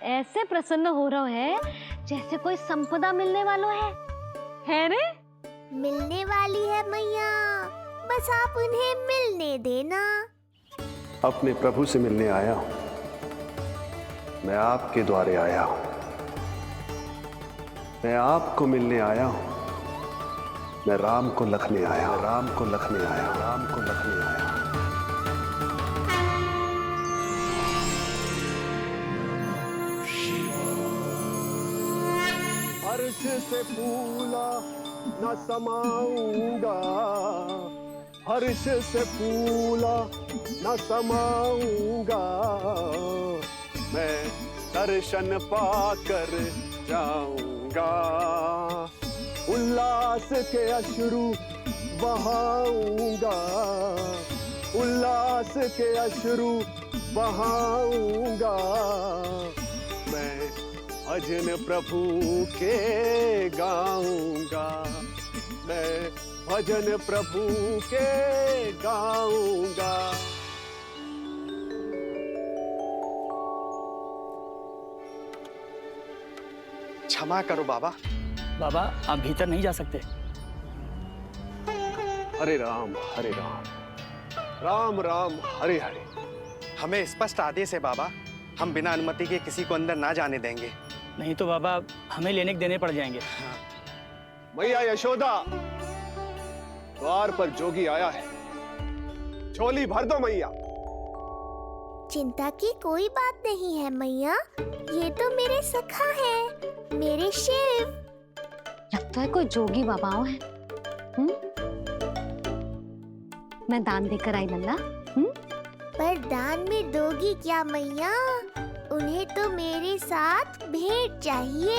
ऐसे प्रसन्न हो रहा है जैसे कोई संपदा मिलने वाला है रे? मिलने वाली है मैया, बस आप उन्हें मिलने देना। अपने प्रभु से मिलने आया हूं, मैं आपके द्वारे आया हूं, मैं आपको मिलने आया हूं, मैं राम को लखने आया हूं, राम को लखने आया हूं, राम को लखने आया हूं। हर्ष से फूला न समाऊंगा, हर्ष से फूला न समाऊंगा, मैं दर्शन पाकर जाऊंगा, उल्लास के अश्रु बहाऊंगा, उल्लास के अश्रु बहाऊंगा, मैं भजन प्रभु के गाऊंगा, मैं भजन प्रभु के गाऊंगा। क्षमा करो बाबा। बाबा आप भीतर नहीं जा सकते। हरे राम राम राम हरे हरे। हमें स्पष्ट आदेश है बाबा, हम बिना अनुमति के किसी को अंदर ना जाने देंगे। नहीं तो बाबा हमें लेने के देने पड़ जाएंगे। मैया यशोदा, द्वार पर जोगी आया है, झोली भर दो मैया। चिंता की कोई बात नहीं है मैया, ये तो मेरे सखा है, मेरे शिव। लगता है कोई जोगी बाबाओं है। मैं दान देकर आई लल्ला। पर दान में दोगी क्या मैया? उन्हें तो मेरे साथ भेंट चाहिए।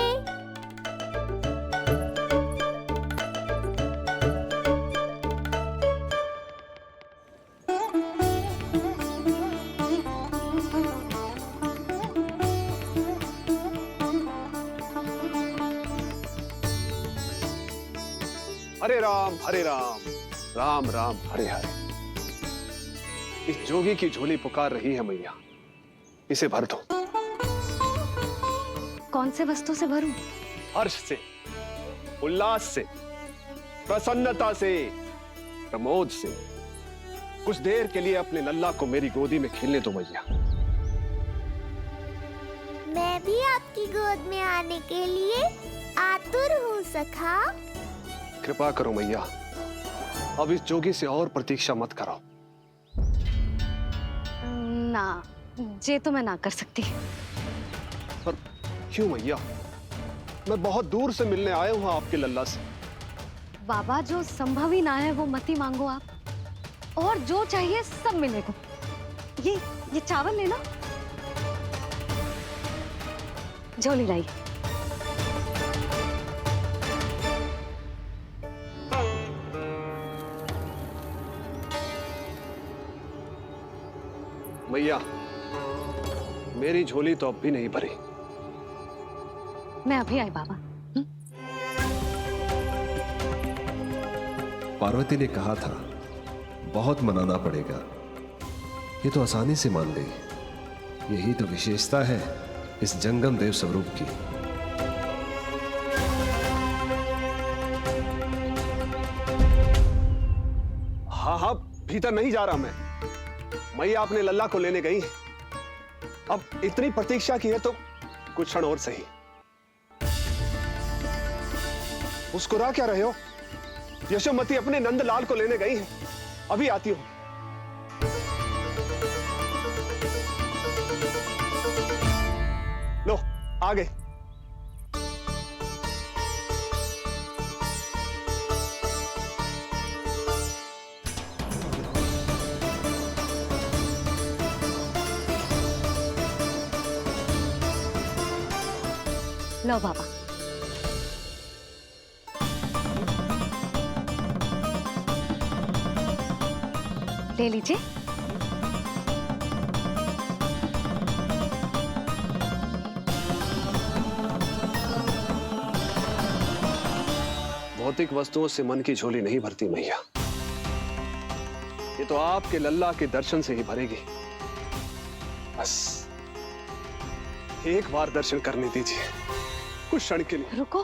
हरे राम राम राम हरे हरे। इस जोगी की झोली पुकार रही है मैया, इसे भर दो। कौन से वस्तु से भरूं? हर्ष से, उल्लास से, प्रसन्नता से, प्रमोद से। कुछ देर के लिए अपने लल्ला को मेरी गोदी में खेलने दो मैया। मैं भी आपकी गोद में आने के लिए आतुर हूँ सखा। कृपा करो मैया, अब इस जोगी से और प्रतीक्षा मत कराओ। ना, ये तो मैं ना कर सकती। पर क्यों मैया? मैं बहुत दूर से मिलने आया हूँ आपके लल्ला से। बाबा, जो संभव ही ना है वो मत ही मांगो आप, और जो चाहिए सब मिलेगा। ये चावल लेना, झोली लाई। मैया, मेरी झोली तो अब भी नहीं भरी। मैं अभी आई बाबा। पार्वती ने कहा था बहुत मनाना पड़ेगा, ये तो आसानी से मान गई। यही तो विशेषता है इस जंगम देव स्वरूप की। हाँ, भीतर नहीं जा रहा मैं। मैया अपने लल्ला को लेने गई है। अब इतनी प्रतीक्षा की है तो कुछ क्षण और सही। मुस्कुरा क्या रहे हो? यशोमती अपने नंदलाल को लेने गई है, अभी आती हूं। लो, आ गए। लो बाबा। ले लीजिए। भौतिक वस्तुओं से मन की झोली नहीं भरती मैया, ये तो आपके लल्ला के दर्शन से ही भरेगी। बस एक बार दर्शन करने दीजिए, कुछ क्षण के लिए। रुको,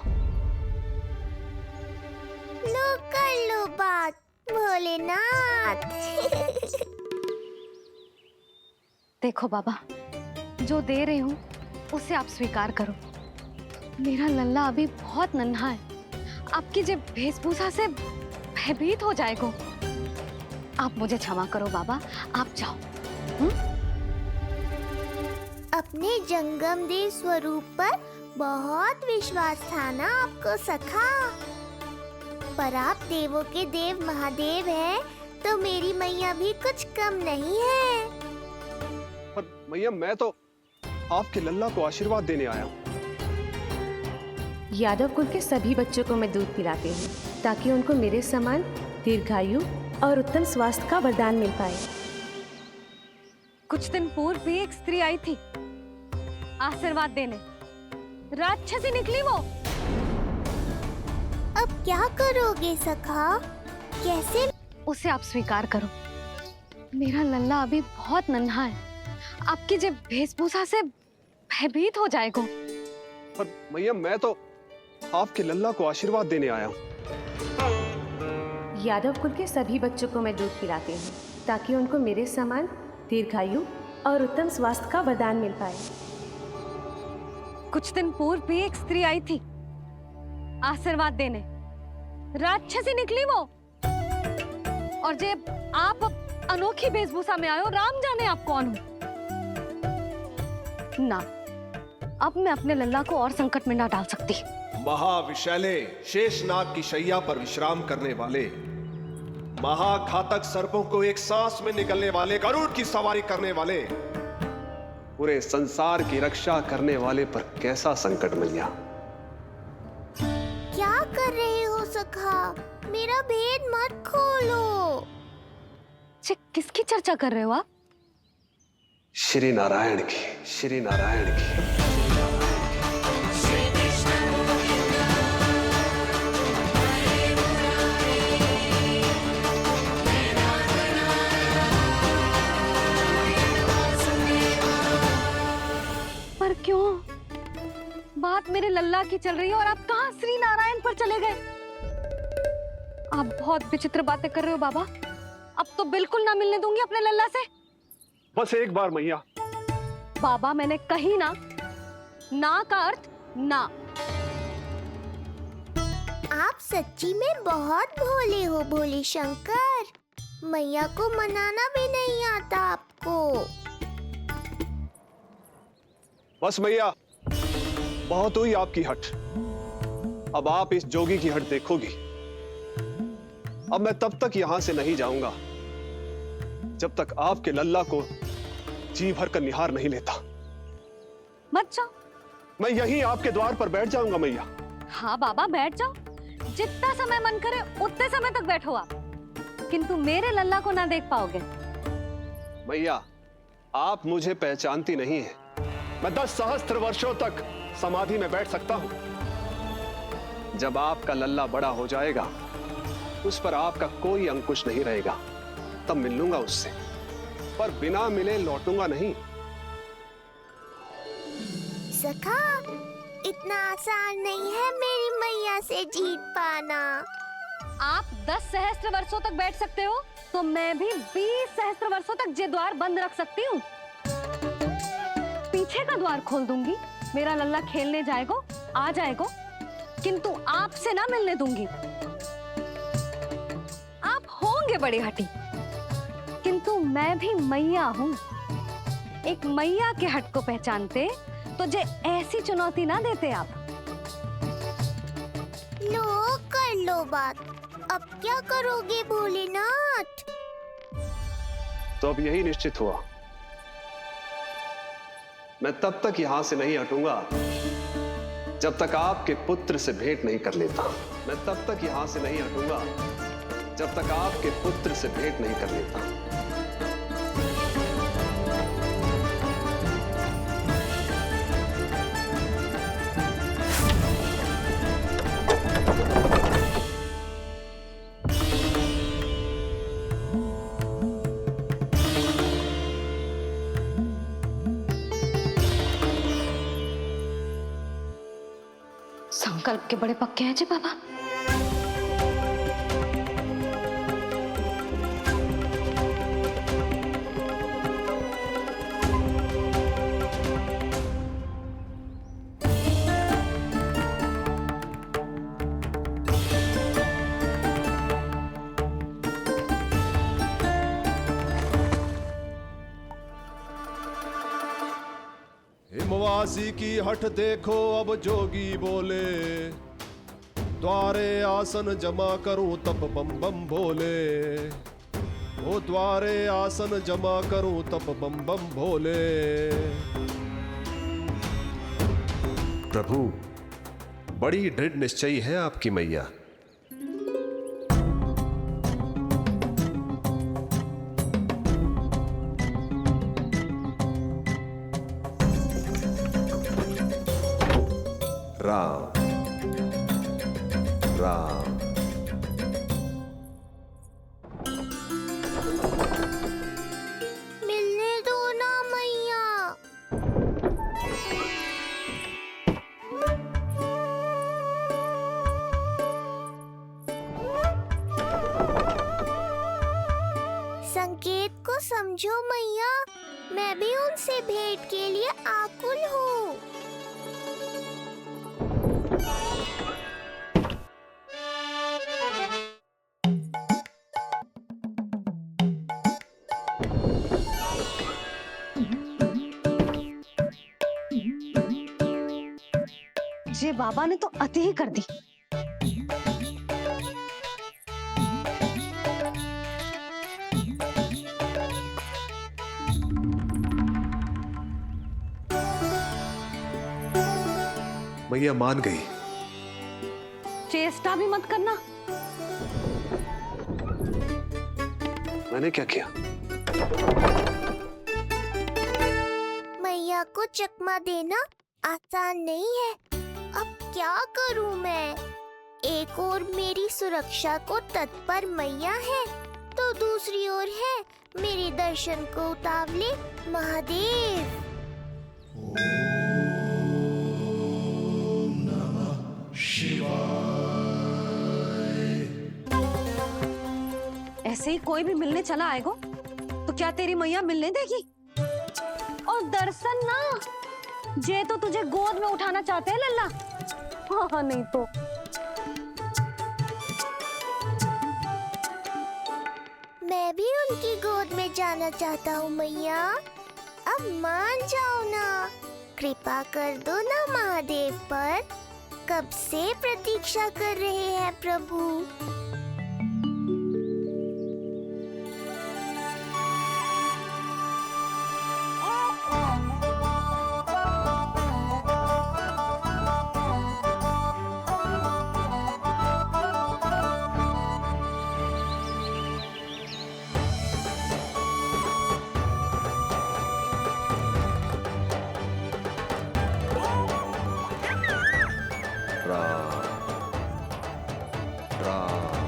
लो कर लो बात भोलेनाथ। देखो बाबा, जो दे रही हूँ उसे आप स्वीकार करो। मेरा लल्ला अभी बहुत नन्हा है, आपकी जे वेशभूषा से भयभीत हो जाएगा। आप मुझे क्षमा करो बाबा, आप जाओ। अपने जंगम देव स्वरूप पर बहुत विश्वास था ना आपको सखा। पर आप देवों के देव महादेव हैं, तो मेरी मैया भी कुछ कम नहीं है। पर मैया, मैं तो आपके लल्ला को आशीर्वाद देने आया हूँ। यादव कुल के सभी बच्चों को मैं दूध पिलाती हूँ ताकि उनको मेरे समान दीर्घायु और उत्तम स्वास्थ्य का वरदान मिल पाए। कुछ दिन पूर्व भी एक स्त्री आई थी आशीर्वाद देने, राक्षसी निकली वो। अब क्या करोगे सखा? कैसे? उसे आप स्वीकार करो। मेरा लल्ला अभी बहुत नन्हा है, आपकी जब वेशभूषा से भयभीत हो जाएगा। पर मैया, मैं तो आपके लल्ला को आशीर्वाद देने आया हूँ। यादव कुल के सभी बच्चों को मैं दूध पिलाती हूँ ताकि उनको मेरे समान दीर्घायु और उत्तम स्वास्थ्य का वरदान मिल पाए। कुछ दिन पूर्व भी एक स्त्री आई थी आशीर्वाद देने, राक्षसी निकली वो। और जब आप अनोखी वेशभूषा में आए हो, राम जाने आप कौन हो। ना, अब मैं अपने लल्ला को और संकट में ना डाल सकती। महाविशैले शेषनाग की शैया पर विश्राम करने वाले, महाघातक सर्पों को एक सांस में निगलने वाले, गरुड़ की सवारी करने वाले, पूरे संसार की रक्षा करने वाले पर कैसा संकट मैया। क्या कर रहे हो सखा? मेरा भेद मत खोलो। किसकी चर्चा कर रहे हो आप? श्री नारायण की, श्री नारायण की। पर क्यों? बात मेरे लल्ला की चल रही है और आप कहाँ श्री नारायण पर चले गए? आप बहुत विचित्र बातें कर रहे हो बाबा। अब तो बिल्कुल ना मिलने दूंगी अपने लल्ला से। बस एक बार मैया। बाबा, मैंने कही ना, ना का अर्थ ना। आप सच्ची में बहुत भोले हो भोले शंकर। मैया को मनाना भी नहीं आता आपको। बस मैया, बहुत हुई आपकी हट। अब आप इस जोगी की हट देखोगी। अब मैं तब तक यहां से नहीं जाऊंगा जब तक आपके लल्ला को जी भर कर निहार नहीं लेता। मत जाओ। मैं यहीं आपके द्वार पर बैठ जाऊंगा मैया। हाँ बाबा, बैठ जाओ। जितना समय मन करे उतने समय तक बैठो आप, किंतु मेरे लल्ला को ना देख पाओगे। मैया, आप मुझे पहचानती नहीं है। मैं 10 सहस्त्र वर्षों तक समाधि में बैठ सकता हूं। जब आपका लल्ला बड़ा हो जाएगा, उस पर आपका कोई अंकुश नहीं रहेगा, तब मिल लूंगा उससे, पर बिना मिले लौटूंगा नहीं। सखा, इतना आसान नहीं है मेरी मैया से जीत पाना। आप 10 सहस्त्र वर्षों तक बैठ सकते हो, तो मैं भी 20 सहस्त्र वर्षों तक ये द्वार बंद रख सकती हूँ। पीछे का द्वार खोल दूंगी, मेरा लल्ला खेलने जाएगा, आ जाएगा, किंतु आपसे ना मिलने दूंगी। आप होंगे बड़ी हठी, किंतु मैं भी मैया हूँ। एक मैया के हट को पहचानते तो जे ऐसी चुनौती ना देते आप। लो कर लो बात। अब क्या करोगे भोलेनाथ? तो अब यही निश्चित हुआ, मैं तब तक यहां से नहीं हटूंगा जब तक आपके पुत्र से भेंट नहीं कर लेता। मैं तब तक यहां से नहीं हटूंगा जब तक आपके पुत्र से भेंट नहीं कर लेता। संकल्प के बड़े पक्के हैं जी बाबा। हिमवासी की हठ देखो अब जोगी बोले, द्वारे आसन जमा करूं तब बम बम भोले। ओ द्वारे आसन जमा करूं तब बम बम भोले। प्रभु, बड़ी दृढ़ निश्चयी है आपकी मैया। राम राम। मिलने दो ना मैया। संकेत को समझो मैया, मैं भी उनसे भेंट के लिए आकुल हूँ। ये बाबा ने तो अति ही कर दी। मैया मान गई। चेष्टा भी मत करना। मैंने क्या किया? मैया को चकमा देना आसान नहीं है। अब क्या करूं मैं? एक ओर मेरी सुरक्षा को तत्पर मैया है, तो दूसरी ओर है मेरे दर्शन को उतावले महादेव। ऐसे ही कोई भी मिलने चला आएगा तो क्या तेरी मैया मिलने देगी? और दर्शन ना, जे तो तुझे गोद में उठाना चाहते हैं लल्ला। हाँ नहीं तो मैं भी उनकी गोद में जाना चाहता हूँ मैया। अब मान जाओ ना, कृपा कर दो ना महादेव पर। कब से प्रतीक्षा कर रहे हैं प्रभु। राम राम।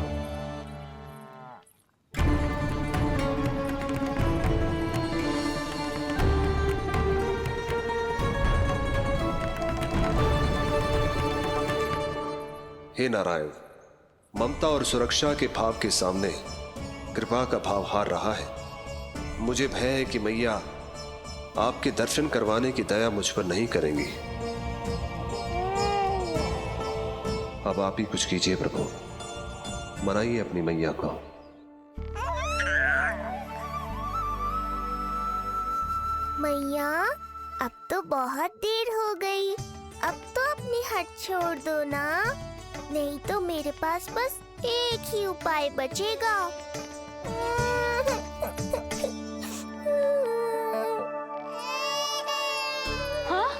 हे नारायण, ममता और सुरक्षा के भाव के सामने कृपा का भाव हार रहा है। मुझे भय है कि मैया आपके दर्शन करवाने की दया मुझ पर नहीं करेंगी। अब आप ही कुछ कीजिए प्रभु, मनाइए अपनी मैया को। मैया, अब तो बहुत देर हो गई। अब तो अपनी हट छोड़ दो ना, नहीं तो मेरे पास बस एक ही उपाय बचेगा। हाँ?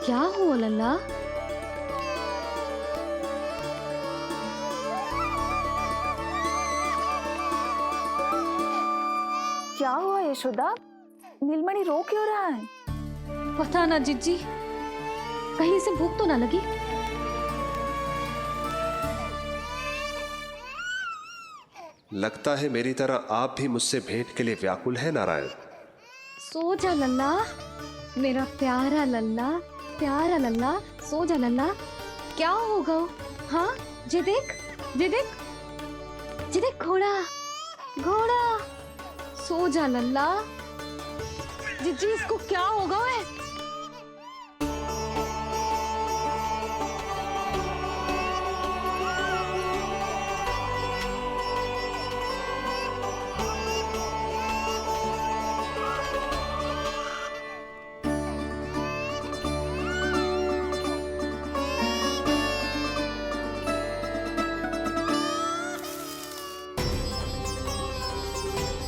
क्या हुआ लल्ला? क्या हुआ यशोदा? नीलमणि रो क्यों रहा है? पता ना जीजी, कहीं से भूख तो ना लगी। लगता है मेरी तरह आप भी मुझसे भेंट के लिए व्याकुल है नारायण। सो जा लल्ला, मेरा प्यारा लल्ला, प्यारा लल्ला, सो जा लल्ला। क्या होगा? हाँ, जे देख, जे देख, जे देख, घोड़ा, घोड़ा। सो जा लल्ला। जिज्जी, इसको क्या होगा? है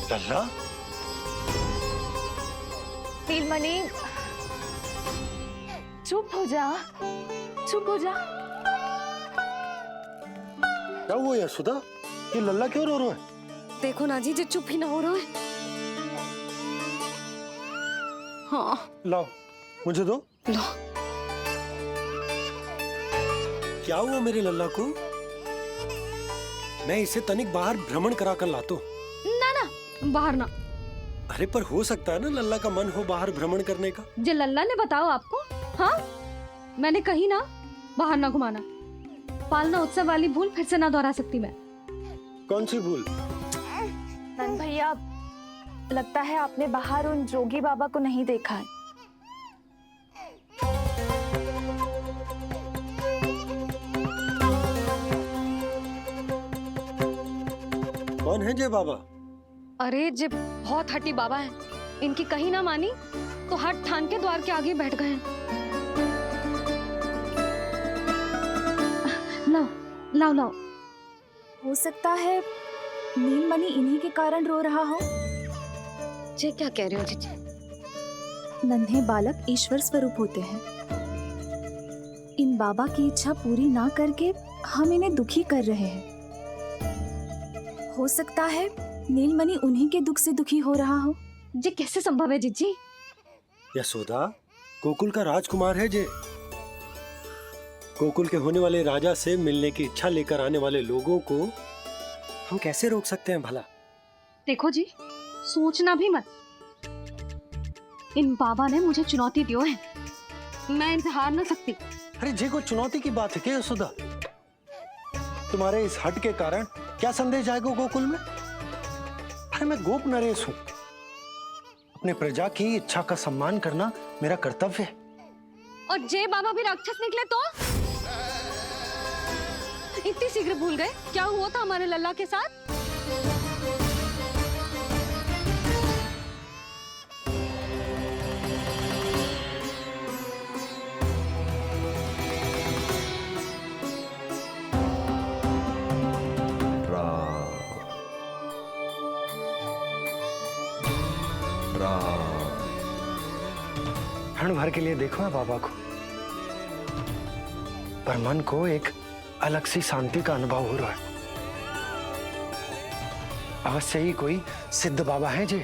लल्ला, नीलमणि, चुप हो जा, चुप हो जा। क्या हुआ यशोदा? ये लल्ला क्यों रो रहा है? देखो ना जी, जे चुप ही ना हो रहा है। हाँ, लाओ, मुझे दो। लो। क्या हुआ मेरे लल्ला को? मैं इसे तनिक बाहर भ्रमण करा कर लाता हूँ। ना ना, बाहर ना। अरे पर हो सकता है ना लल्ला का मन हो बाहर भ्रमण करने का। जे लल्ला ने बताओ आपको? हाँ, मैंने कही ना बाहर ना घुमाना। पालना उत्सव वाली भूल फिर से ना दोहरा सकती मैं। कौन सी भूल? नंद भैया, लगता है आपने बाहर उन जोगी बाबा को नहीं देखा है। कौन है जय बाबा? अरे जे बहुत हट्टी बाबा है, इनकी कहीं ना मानी तो हट ठान के द्वार के आगे बैठ गए हैं। लाओ लाओ लाओ। हो सकता है नीलमणि इन्हीं के कारण रो रहा हो। जे क्या कह रहे हो जीजी? नन्हे बालक ईश्वर स्वरूप होते हैं। इन बाबा की इच्छा पूरी ना करके हम इन्हें दुखी कर रहे हैं। हो सकता है नीलमणि उन्हीं के दुख से दुखी हो रहा हो। जे कैसे संभव है जीजी? यशोदा, गोकुल का राजकुमार है जे। गोकुल के होने वाले राजा से मिलने की इच्छा लेकर आने वाले लोगों को हम कैसे रोक सकते हैं भला? देखो जी, सोचना भी मत। इन बाबा ने मुझे चुनौती दियो है, मैं इनसे हार ना सकती। अरे जी, को चुनौती की बात है क्या यशोदा? तुम्हारे इस हट के कारण क्या संदेश आएगा गोकुल में? अरे मैं गोप नरेश हूं। अपने प्रजा की इच्छा का सम्मान करना मेरा कर्तव्य है। और जे बाबा भी राक्षस निकले तो? इतनी शीघ्र भूल गए क्या हुआ था हमारे लल्ला के साथ? क्षण भर के लिए देखो है बाबा को, पर मन को एक अलग सी शांति का अनुभव हो रहा है। अवश्य ही कोई सिद्ध बाबा है जी।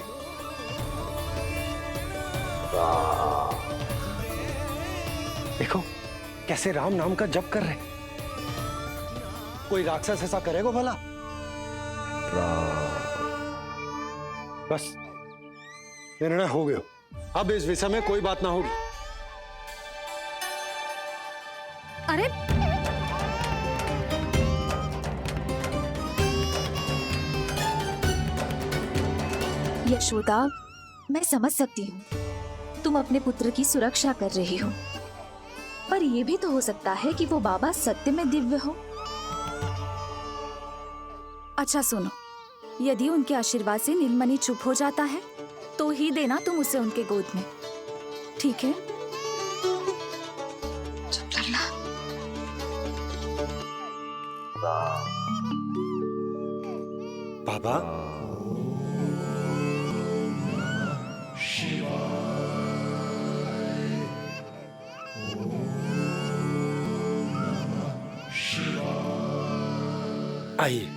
देखो कैसे राम नाम का जप कर रहे। कोई राक्षस ऐसा करेगा भला? बस निर्णय हो गया, अब इस विषय में कोई बात ना होगी। अरे यशोदा, मैं समझ सकती हूँ तुम अपने पुत्र की सुरक्षा कर रही हो, पर यह भी तो हो सकता है कि वो बाबा सत्य में दिव्य हो। अच्छा सुनो, यदि उनके आशीर्वाद से नीलमणि चुप हो जाता है तो ही देना तुम उसे उनके गोद में, ठीक है? चुप लल्ला। बाबा, आइए।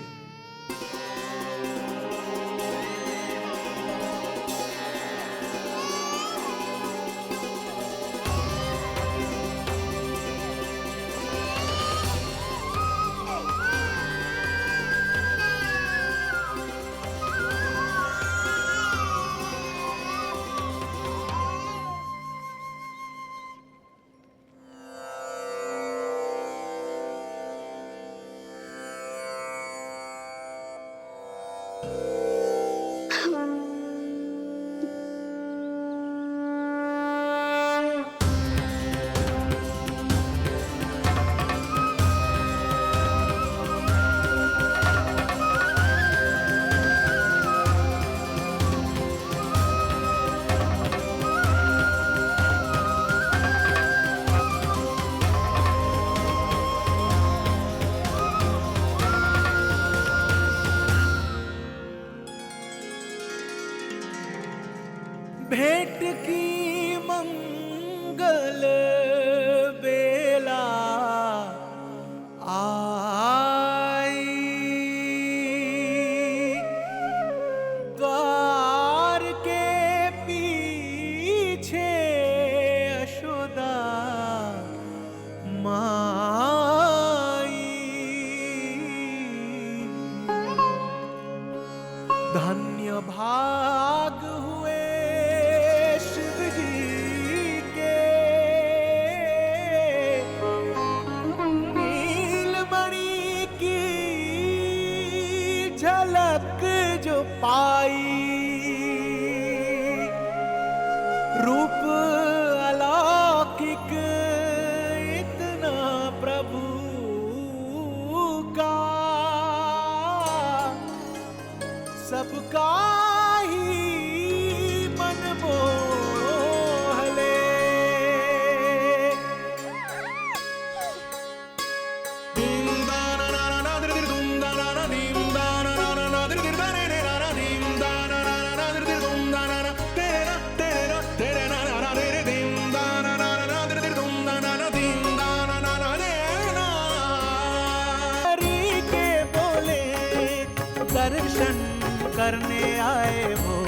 जो पाई, रूप अलौकिक इतना प्रभु का, सबका ही मन मोह ले। दर्शन करने आए हो